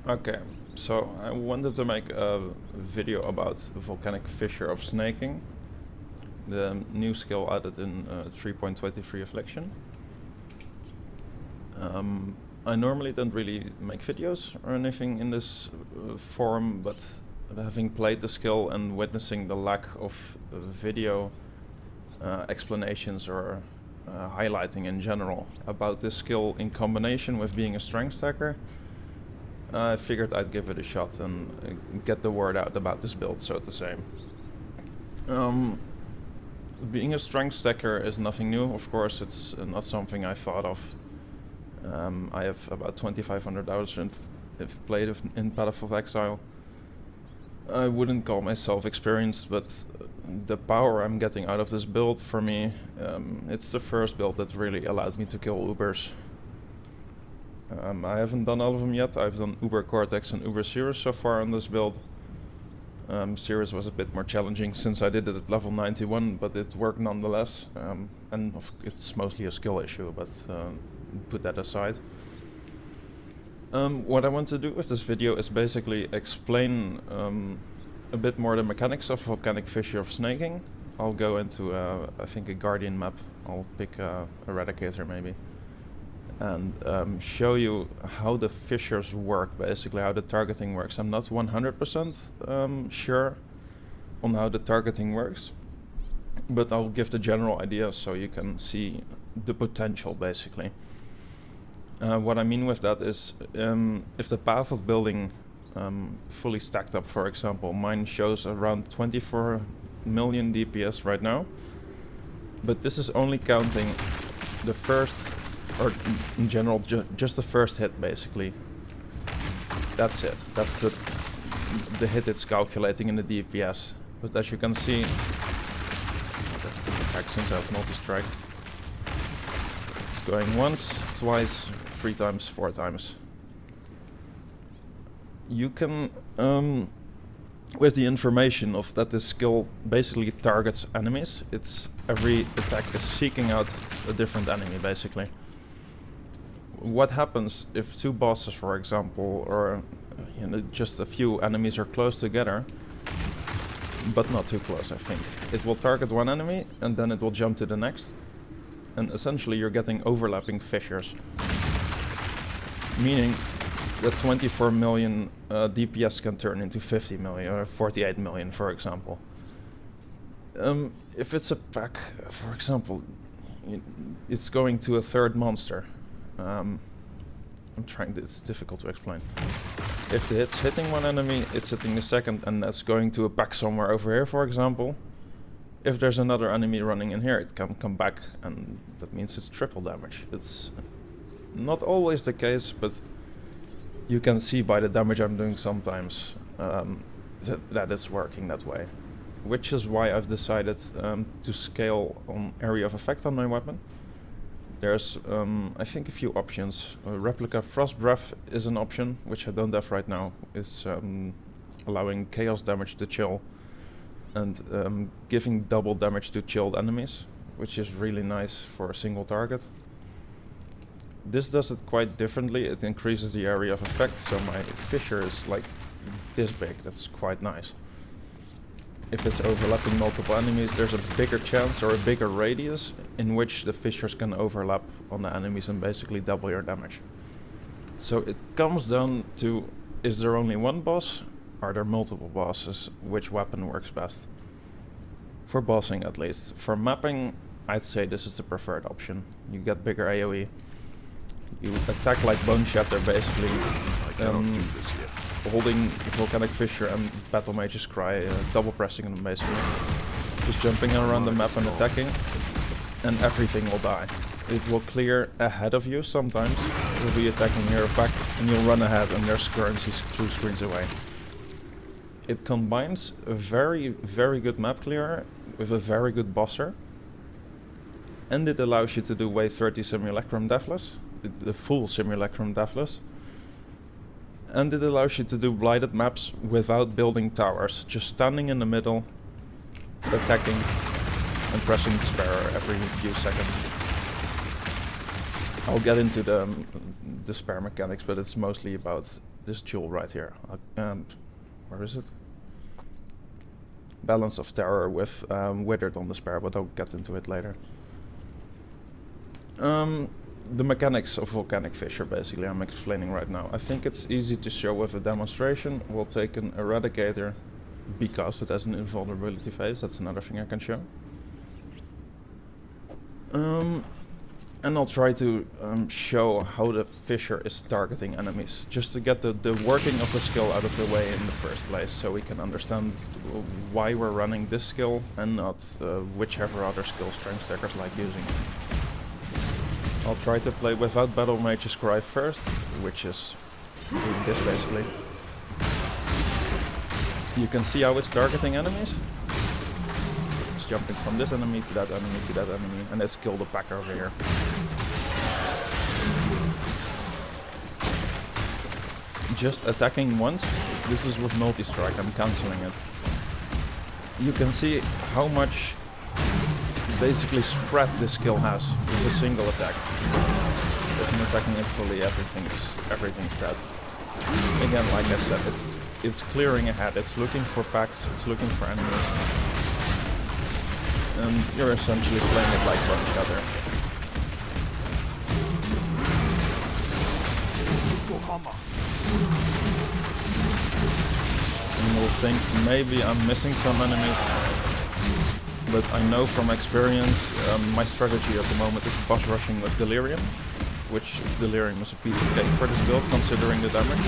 Okay, so I wanted to make a video about Volcanic Fissure of snaking, the new skill added in 3.23 Affliction. I normally don't really make videos or anything in this forum, but having played the skill and witnessing the lack of video explanations or highlighting in general about this skill in combination with being a strength stacker, I figured I'd give it a shot and get the word out about this build, so to say. Being a strength stacker is nothing new, of course. It's not something I thought of. I have about 2,500 hours if played in Path of Exile. I wouldn't call myself experienced, but the power I'm getting out of this build, for me, it's the first build that really allowed me to kill Ubers. I haven't done all of them yet. I've done Uber Cortex and Uber Cirrus so far on this build. Cirrus was a bit more challenging since I did it at level 91, but it worked nonetheless. And it's mostly a skill issue, but put that aside. What I want to do with this video is basically explain a bit more the mechanics of Volcanic Fissure of snaking. I'll go into, I think, a Guardian map. I'll pick Eradicator maybe. And show you how the fissures work, basically how the targeting works. I'm not 100% sure on how the targeting works, but I'll give the general idea so you can see the potential, basically. What I mean with that is, if the path of building fully stacked up, for example, mine shows around 24 million DPS right now, but this is only counting the first, or in general, just the first hit, basically. That's it. That's the hit it's calculating in the DPS. But as you can see, that's the attack since I have multi-strike. It's going once, twice, 3 times, 4 times. You can, with the information of that this skill basically targets enemies, it's every attack is seeking out a different enemy, basically. What happens if 2 bosses, for example, or just a few enemies are close together, but not too close, I think. It will target one enemy and then it will jump to the next, and essentially you're getting overlapping fissures. Meaning that 24 million DPS can turn into 50 million or 48 million, for example. If it's a pack, for example, it's going to a third monster. It's difficult to explain. If it's hitting one enemy, it's hitting the second, and that's going to a pack somewhere over here, for example. If there's another enemy running in here, it can come back, and that means it's triple damage. It's not always the case, but you can see by the damage I'm doing sometimes that it's working that way. Which is why I've decided to scale on area of effect on my weapon. There's, I think, a few options. Replica Frost Breath is an option, which I don't have right now. It's allowing chaos damage to chill and giving double damage to chilled enemies, which is really nice for a single target. This does it quite differently. It increases the area of effect, so my fissure is like this big. That's quite nice. If it's overlapping multiple enemies, there's a bigger chance or a bigger radius in which the fissures can overlap on the enemies and basically double your damage. So it comes down to, is there only one boss? Are there multiple bosses? Which weapon works best? For bossing, at least. For mapping, I'd say this is the preferred option. You get bigger AoE. You attack like Bone Shatter, basically. Holding Volcanic Fissure and Battle Mage's Cry, double pressing them basically. Just jumping around the map and attacking, and everything will die. It will clear ahead of you sometimes. You'll be attacking your pack and you'll run ahead and there's currencies 2 screens away. It combines a very, very good map clearer with a very good bosser. And it allows you to do wave 30 Simulacrum Deathless, the full Simulacrum Deathless. And it allows you to do blighted maps without building towers, just standing in the middle, attacking, and pressing despair every few seconds. I'll get into the despair mechanics, but it's mostly about this jewel right here. Where is it? Balance of Terror with Withered on the spare, but I'll get into it later. The mechanics of Volcanic Fissure, basically, I'm explaining right now. I think it's easy to show with a demonstration. We'll take an Eradicator because it has an invulnerability phase. That's another thing I can show. And I'll try to show how the fissure is targeting enemies, just to get the working of the skill out of the way in the first place, so we can understand why we're running this skill and not whichever other skill strength stackers like using. I'll try to play without Battle Mage's Cry first, which is doing this basically. You can see how it's targeting enemies. It's jumping from this enemy to that enemy to that enemy, and it's killed the pack over here. Just attacking once, this is with multi-strike, I'm cancelling it. You can see how much basically spread this skill has with a single attack. If I'm attacking it fully, everything's dead. Again, like I said, it's clearing ahead, it's looking for packs, it's looking for enemies. And you're essentially playing it like one other. And you'll think maybe I'm missing some enemies, but I know from experience my strategy at the moment is boss rushing with Delirium, which Delirium is a piece of cake for this build considering the damage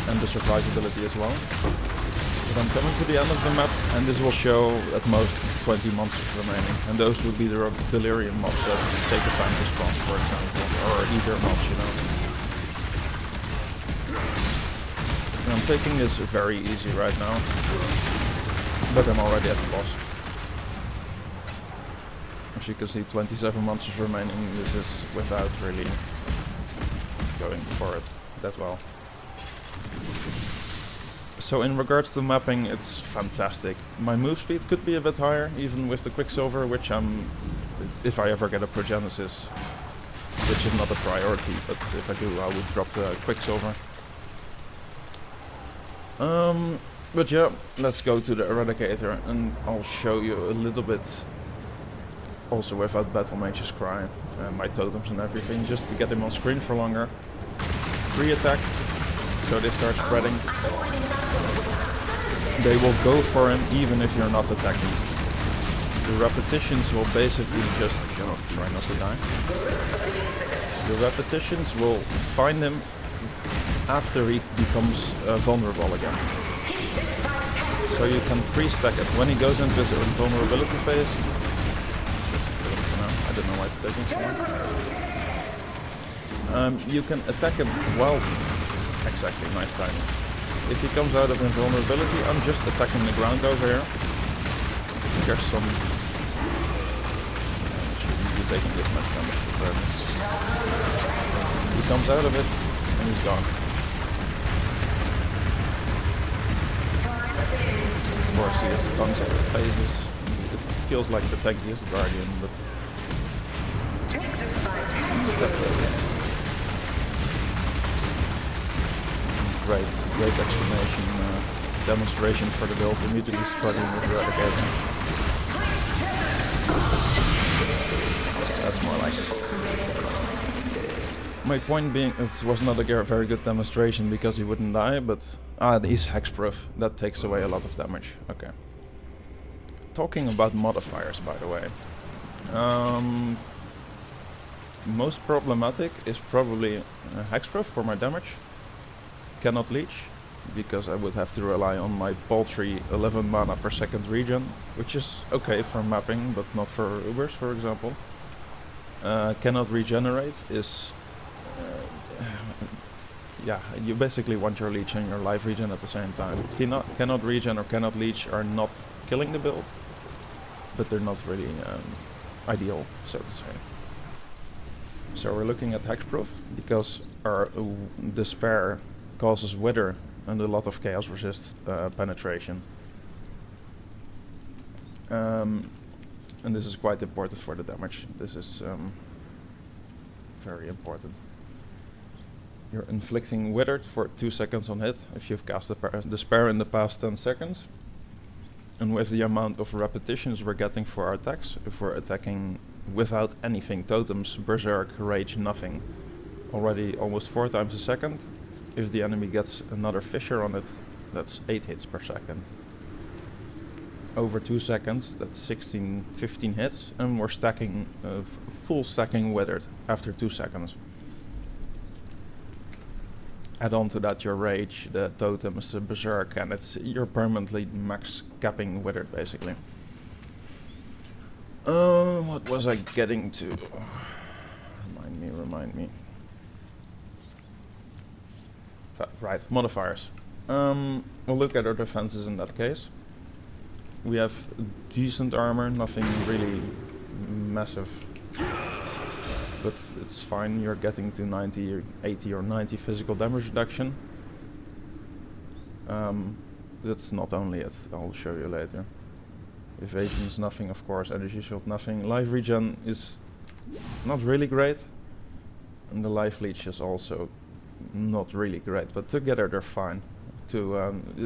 and the survivability as well. But I'm coming to the end of the map, and this will show at most 20 monsters remaining, and those would be the Delirium mobs that take the time to spawn, for example, or Ether mobs, you know. And I'm taking this very easy right now, but I'm already at the boss. As you can see, 27 monsters remaining. This is without really going for it that well. So in regards to mapping, it's fantastic. My move speed could be a bit higher, even with the Quicksilver, which if I ever get a Progenesis, which is not a priority, but if I do, I would drop the Quicksilver. But yeah, let's go to the Eradicator, and I'll show you a little bit, also without Battle Mage's Cry, my totems and everything, just to get them on screen for longer. Pre-attack, so they start spreading. They will go for him even if you're not attacking. The repetitions will basically just, try not to die. The repetitions will find him after he becomes vulnerable again. So you can pre-stack it. When he goes into his invulnerability phase, I don't know why it's taking so long. You can attack him while... Exactly, nice timing. If he comes out of invulnerability, I'm just attacking the ground over here. There's some... shouldn't be taking this much damage. He comes out of it, and he's gone. Of course, he has tons of phases. It feels like the tankiest Guardian, but... Great explanation, demonstration for the build, immediately struggling with the Eradicator. That's more like it. My point being, it was not a very good demonstration because he wouldn't die, but... he's hexproof. That takes away a lot of damage. Okay. Talking about modifiers, by the way. Most problematic is probably hexproof for my damage. Cannot leech, because I would have to rely on my paltry 11 mana per second regen, which is okay for mapping, but not for Ubers, for example. Cannot regenerate is... yeah, you basically want your leech and your life regen at the same time. Cannot regen or cannot leech are not killing the build, but they're not really ideal, so to say. So we're looking at hexproof, because our despair causes wither and a lot of chaos resist penetration. And this is quite important for the damage. This is very important. You're inflicting Withered for 2 seconds on hit if you've cast the spare in the past 10 seconds. And with the amount of repetitions we're getting for our attacks, if we're attacking without anything, totems, berserk, rage, nothing, already almost 4 times a second, if the enemy gets another fissure on it, that's 8 hits per second. Over 2 seconds, that's 15 hits, and we're stacking, full stacking Withered after 2 seconds. Add on to that your rage, the totems, the berserk, and you're permanently max capping Withered basically. What was I getting to? Remind me. Right, modifiers. We'll look at our defenses in that case. We have decent armor, nothing really massive. But it's fine, you're getting to 90 or 80 or 90 physical damage reduction. That's not only it, I'll show you later. Evasion is nothing, of course, energy shield nothing. Life regen is not really great. And the life leech is also not really great, but together they're fine.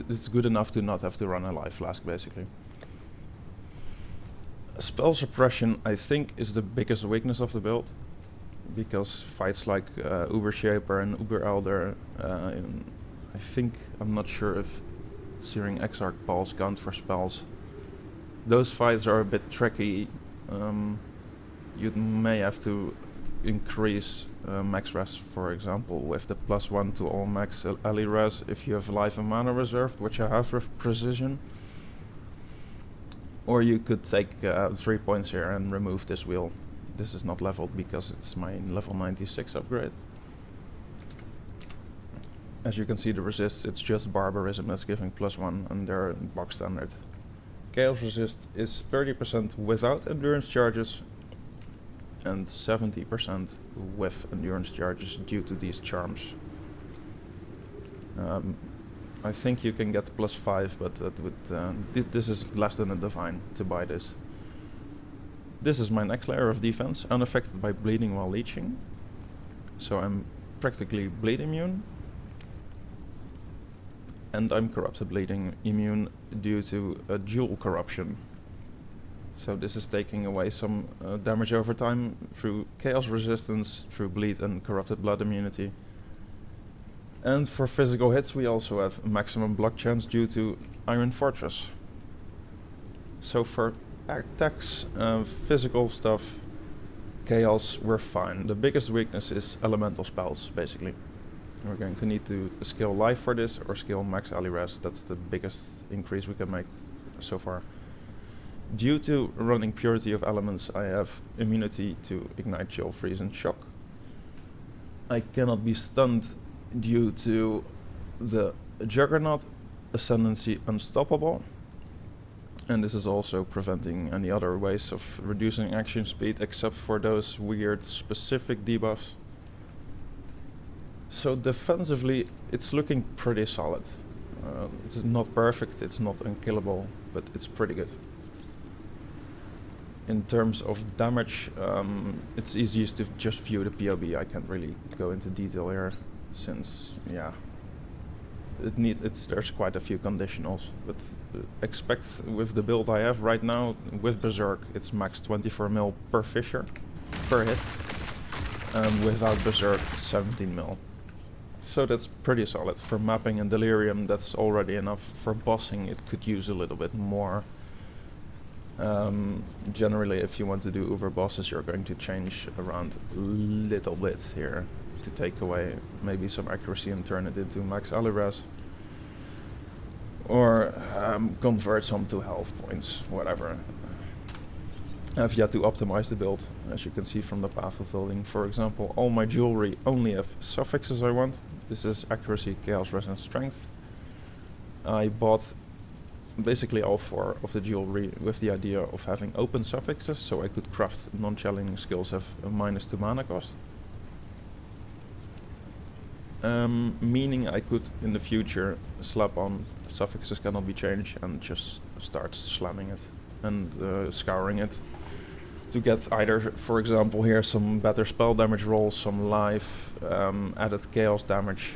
It's good enough to not have to run a life flask basically. Spell suppression, I think, is the biggest weakness of the build. Because fights like Uber Shaper and Uber Elder, I'm not sure if Searing Exarch balls count for spells. Those fights are a bit tricky. You may have to increase max res, for example, with the +1 to all max ally res if you have life and mana reserved, which I have with precision. Or you could take 3 points here and remove this wheel. This is not leveled because it's my level 96 upgrade. As you can see, the resists, it's just barbarism that's giving +1 and they're box standard. Chaos resist is 30% without endurance charges and 70% with endurance charges due to these charms. I think you can get +5, but that would, this is less than a divine to buy this. This is my next layer of defense, unaffected by bleeding while leeching. So I'm practically bleed immune. And I'm corrupted bleeding immune due to a dual corruption. So this is taking away some damage over time through chaos resistance, through bleed and corrupted blood immunity. And for physical hits we also have maximum block chance due to Iron Fortress. So for attacks, physical stuff, chaos, we're fine. The biggest weakness is elemental spells, basically. We're going to need to scale life for this or scale max ally res. That's the biggest increase we can make so far. Due to running Purity of Elements, I have immunity to Ignite, Chill, Freeze and Shock. I cannot be stunned due to the Juggernaut Ascendancy Unstoppable. And this is also preventing any other ways of reducing action speed except for those weird specific debuffs. So defensively it's looking pretty solid. It's not perfect, it's not unkillable, but it's pretty good. In terms of damage, it's easiest to just view the POB. I can't really go into detail here since, yeah, there's quite a few conditionals, but expect with the build I have right now, with Berserk, it's max 24 mil per fissure, per hit, and without Berserk, 17 mil. So that's pretty solid. For mapping and Delirium, that's already enough. For bossing, it could use a little bit more. Generally, if you want to do uber bosses, you're going to change around a little bit here to take away maybe some accuracy and turn it into max ally res. Or convert some to health points, whatever. I've yet to optimize the build, as you can see from the path of building. For example, all my jewelry only have suffixes I want. This is accuracy, chaos, res and strength. I bought basically all 4 of the jewelry with the idea of having open suffixes, so I could craft non-challenging skills have a -2 mana cost. Meaning I could in the future slap on suffixes cannot be changed and just start slamming it and scouring it. to get either, for example, here some better spell damage rolls, some life, added chaos damage,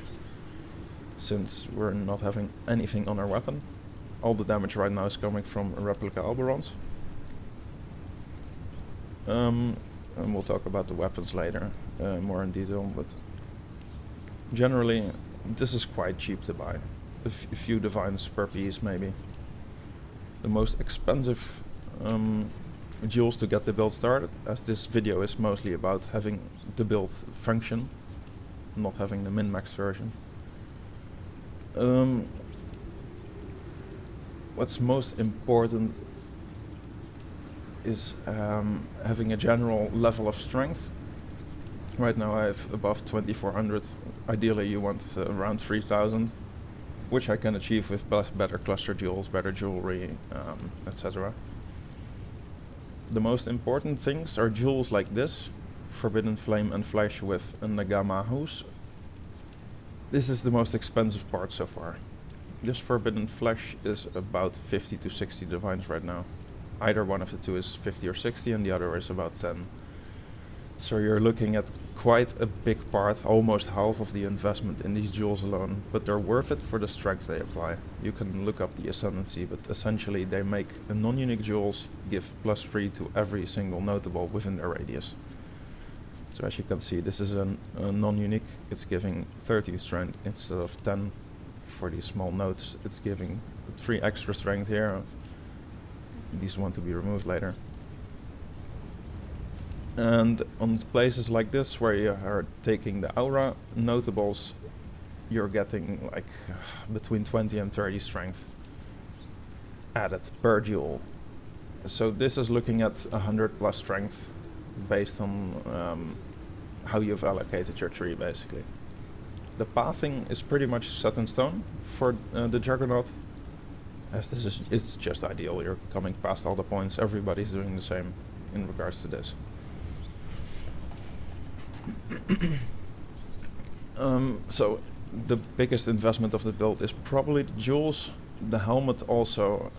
since we're not having anything on our weapon. All the damage right now is coming from replica Alberons. And we'll talk about the weapons later, more in detail, but generally this is quite cheap to buy. A few divines per piece maybe. The most expensive jewels to get the build started, as this video is mostly about having the build function, not having the min-max version. What's most important is having a general level of strength. Right now I have above 2400. Ideally you want around 3000, which I can achieve with better cluster jewels, better jewelry, etc. The most important things are jewels like this, Forbidden Flame and Flesh with a Nagama Hus. This is the most expensive part so far. This Forbidden Flesh is about 50 to 60 divines right now. Either one of the two is 50 or 60 and the other is about 10. So you're looking at quite a big part, almost half of the investment in these jewels alone, but they're worth it for the strength they apply. You can look up the Ascendancy, but essentially they make a non-unique jewels give +3 to every single notable within their radius. So as you can see, this is a non-unique, it's giving 30 strength instead of 10 for these small nodes. It's giving 3 extra strength here. These want to be removed later. And on places like this where you are taking the aura notables, you're getting like between 20 and 30 strength added per jewel. So this is looking at 100 plus strength based on how you've allocated your tree basically. The pathing is pretty much set in stone for the Juggernaut, as this is, it's just ideal. You're coming past all the points, everybody's doing the same in regards to this. So the biggest investment of the build is probably the jewels. The helmet also,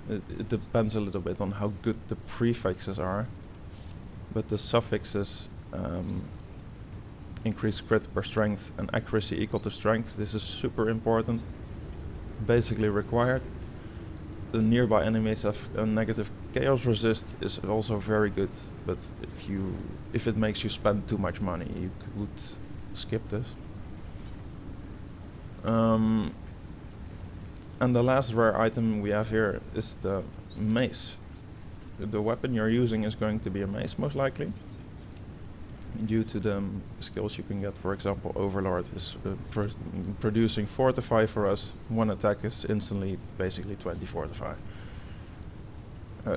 it depends a little bit on how good the prefixes are, but the suffixes increase crit per strength and accuracy equal to strength. This is super important, basically required. The nearby enemies have a negative chaos resist is also very good, but if it makes you spend too much money, you could skip this. And the last rare item we have here is the mace. The weapon you're using is going to be a mace, most likely, due to the skills you can get. For example, Overlord is producing Fortify for us. One attack is instantly basically 20 Fortify.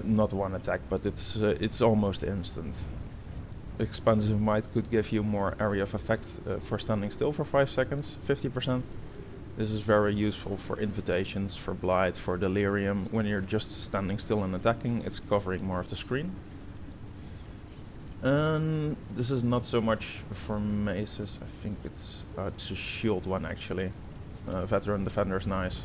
Not one attack, but it's almost instant. Expansive Might could give you more area of effect for standing still for 5 seconds, 50%. This is very useful for invitations, for Blight, for Delirium. When you're just standing still and attacking, it's covering more of the screen. And this is not so much for maces. I think it's a shield one actually. Veteran Defender is nice.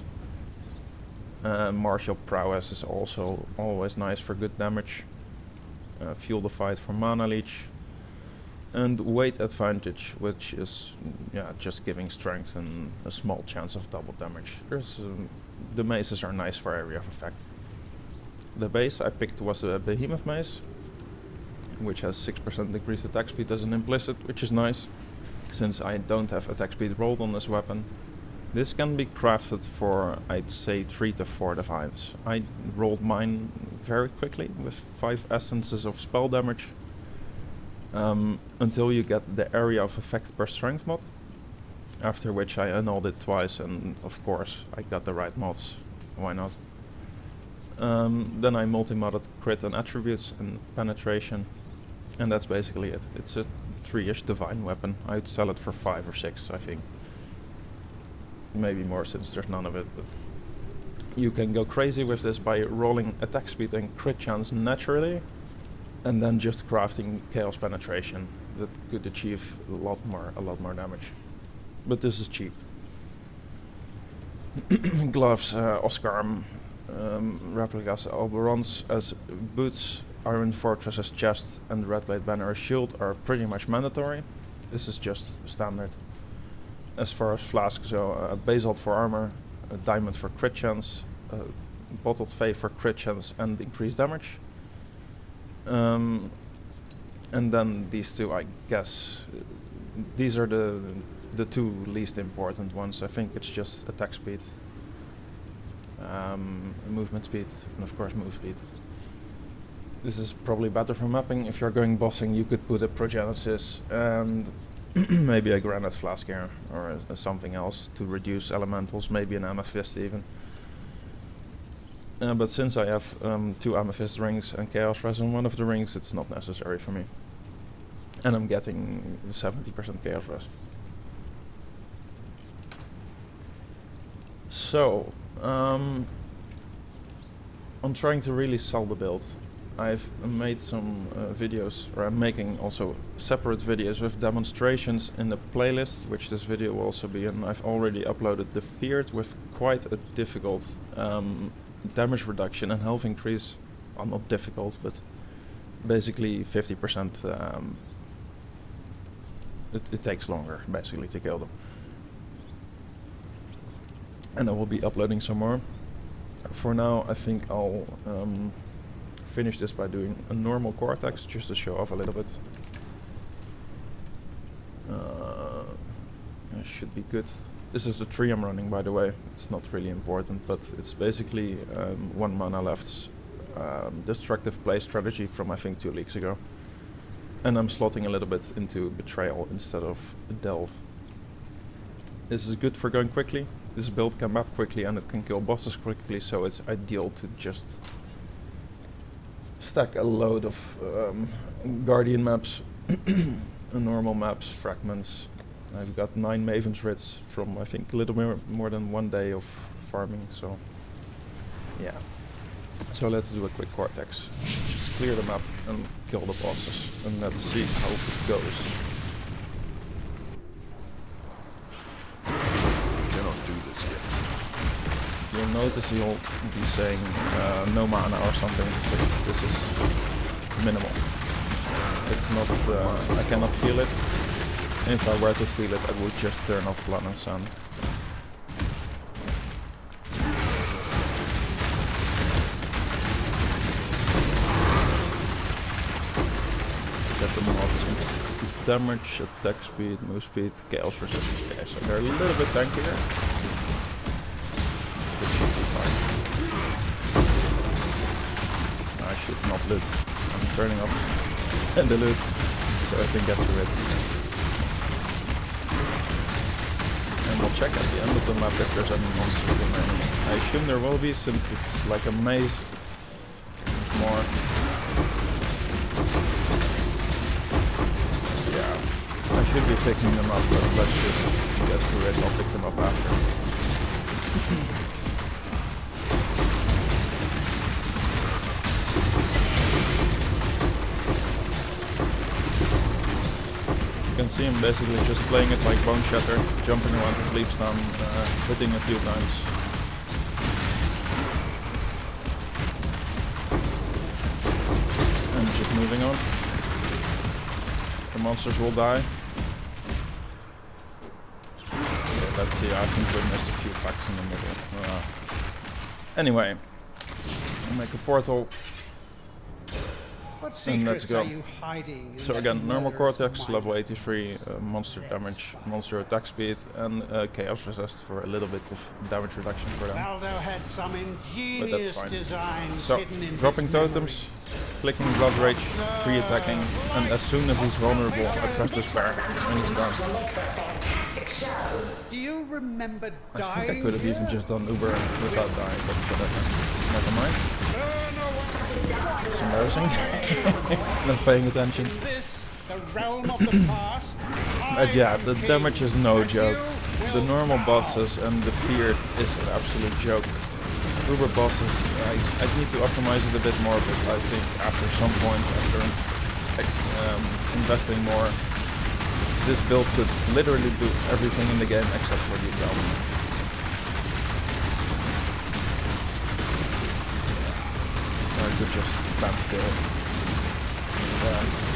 Martial Prowess is also always nice for good damage. Fuel the Fight for Mana Leech. And Weight Advantage, which is just giving strength and a small chance of double damage. The maces are nice for area of effect. The base I picked was a Behemoth Mace, which has 6% increased attack speed as an implicit, which is nice, since I don't have attack speed rolled on this weapon. This can be crafted for, I'd say, 3 to 4 divines. I rolled mine very quickly with 5 essences of spell damage, until you get the area of effect per strength mod, after which I annulled it twice, and of course I got the right mods, why not. Then I multi-modded crit and attributes and penetration, and that's basically it. It's a 3-ish divine weapon. I'd sell it for 5 or 6, I think. Maybe more, since there's none of it. But you can go crazy with this by rolling attack speed and crit chance naturally, and then just crafting chaos penetration. That could achieve a lot more damage. But this is cheap. Gloves, Oscar replicas, Alberons as boots. Iron Fortress's chest and the Red Blade Banner Shield are pretty much mandatory. This is just standard. As far as flasks go, Basalt for armor, a Diamond for crit chance, Bottled Faith for crit chance and increased damage. And then these two, I guess, these are the two least important ones. I think it's just attack speed, movement speed, and of course move speed. This is probably better for mapping. If you're going bossing, you could put a Progenesis and maybe a Granite Flask here, or something else to reduce elementals, maybe an Amethyst even. But since I have 2 Amethyst rings and Chaos Res in one of the rings, it's not necessary for me. And I'm getting 70% Chaos Res. So, I'm trying to really sell the build. I've made some videos, or I'm making also separate videos with demonstrations in the playlist, which this video will also be in. I've already uploaded the Feared with quite a difficult damage reduction and health increase. Well, not difficult, but basically 50%. It takes longer, basically, to kill them. And I will be uploading some more. For now, I think I'll finish this by doing a normal Cortex, just to show off a little bit. It should be good. This is the tree I'm running, by the way. It's not really important, but it's basically 1 mana left destructive play strategy from I think 2 leagues ago. And I'm slotting a little bit into Betrayal instead of Delve. This is good for going quickly. This build can map quickly and it can kill bosses quickly, so it's ideal to just stack a load of Guardian maps, normal maps, fragments. I've got 9 Maven's Rits from I think a little more than 1 day of farming, so yeah. So let's do a quick Cortex. Just clear the map and kill the bosses, and let's see how it goes. Cannot do this yet. You'll notice he'll be saying no mana or something, but this is minimal. It's not, I cannot feel it. If I were to feel it, I would just turn off Blood and Sun. Get the mods increase damage, attack speed, move speed, chaos resistance. Okay, so they're a little bit tankier. This should be fine. I should not loot. I'm turning off the loot so I can get to it. And we'll check at the end of the map if there's any monsters remaining. I assume there will be, since it's like a maze. There's more. Yeah, I should be picking them up, but let's just get to it. I'll pick them up after. You can see him basically just playing it like Bone Shatter, jumping around the sleep stun, hitting a few times. And just moving on. The monsters will die. Okay, let's see, I think we missed a few packs in the middle. Anyway, I'll make a portal. What And let's secrets go. are you hiding in So that again, normal murderous Cortex, mind? level 83, monster damage, monster attack speed, and chaos resist for a little bit of damage reduction for them. Valdo had some ingenious fine. designs So, hidden in dropping his totems, clicking Blood Rage, pre-attacking, and as soon as he's vulnerable, I press Despair, and he's gone. Do you remember I dying? think I could have even just done Uber without dying, but whatever. Never mind. It's embarrassing. Not paying attention. This, the realm of the past. Yeah, the damage is no joke. The normal bosses and the Feared is an absolute joke. Uber bosses, I need to optimize it a bit more, but I think after some point, after investing more, this build could literally do everything in the game except for the realm. I could just stand still.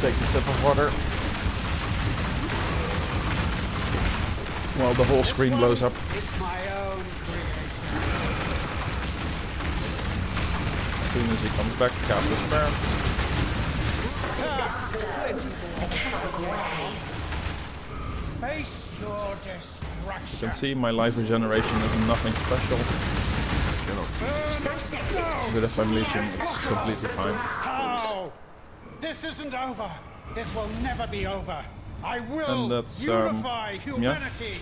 take a sip of water. While the whole screen blows up. It's my own creation. As soon as he comes back, cast the spare. Face your You destruction. can see my life regeneration is nothing special. But if I'm leeching, it's completely fine. How? This isn't over. This will never be over. I will And that's, unify humanity.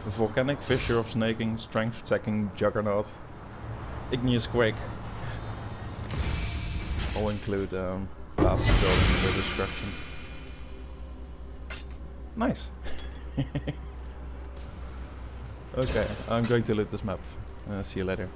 The Volcanic Fissure of Snaking, Strength Attacking, Juggernaut, Igneous Quake. All include Path of Exile and the Destruction. Nice. Okay, I'm going to loot this map. See you later.